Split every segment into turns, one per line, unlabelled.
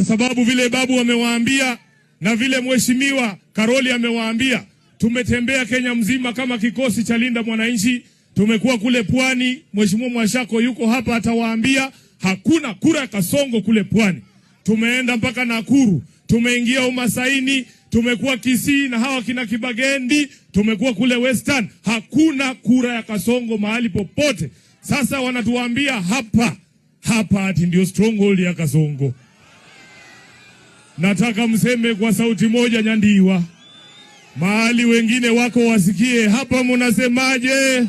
sababu vile babu amewaambia na vile mheshimiwa Karoli amewaambia, tumetembea Kenya mzima kama kikosi cha Linda Mwananchi. Tumekuwa kule Pwani, mheshimiwa Mwashako yuko hapa atawaambia hakuna kura ya kasongo kule Pwani. Tumeenda mpaka Nakuru, tumeingia Umasaini, tumekuwa Kisii na hawa kina Kibagendi, tumekuwa kule Western, hakuna kura ya kasongo mahali popote. Sasa wanatuambia hapa ati ndio stronghold ya kasongo. Nataka mseme kwa sauti moja Nyandiwa, mahali wengine wako wasikie. Hapa mnasemaje?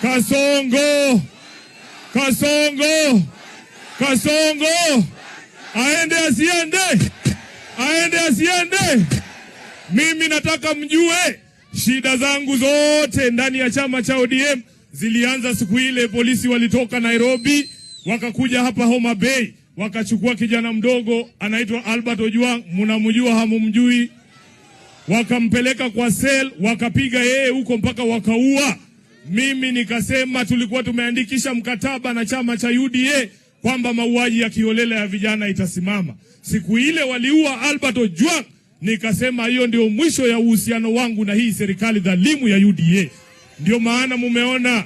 Kasongo, kasongo, kasongo. Aende asiende, aende asiende. Mimi nataka mjue shida zangu zote ndani ya chama cha ODM zilianza siku ile polisi walitoka Nairobi wakakuja hapa Homa Bay, wakachukua kijana mdogo anaitwa Albert Ojwang, mnamjua hamumjui, wakampeleka kwa cell, wakapiga yeye huko mpaka wakaua. Mimi nikasema tulikuwa tumeandikisha mkataba na chama cha UDA kwamba mauaji ya kiolela ya vijana itasimama. Siku ile waliua Albert Ojwang, nikasema hiyo ndio mwisho ya uhusiano wangu na hii serikali dhalimu ya UDA. Ndio maana mumeona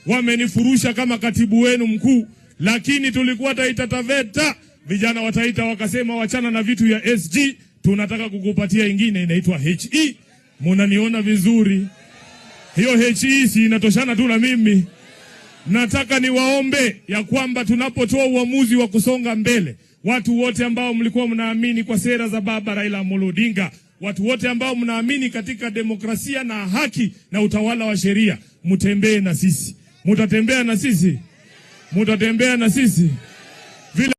wamenifurusha kama katibu wenu mkuu, lakini tulikuwa Taita Taveta, vijana wa Taita wakasema wachana na vitu ya SG, tunataka kukupatia ingine inaitwa HE. Munaniona vizuri? Hiyo HE si inatoshana tu na mimi. Nataka niwaombe ya kwamba tunapotoa uamuzi wa kusonga mbele, watu wote ambao mlikuwa mnaamini kwa sera za baba Raila Amolo Odinga, watu wote ambao mnaamini katika demokrasia na haki na utawala wa sheria, mtembee na sisi. Mutatembea na sisi? Mutatembea na sisi?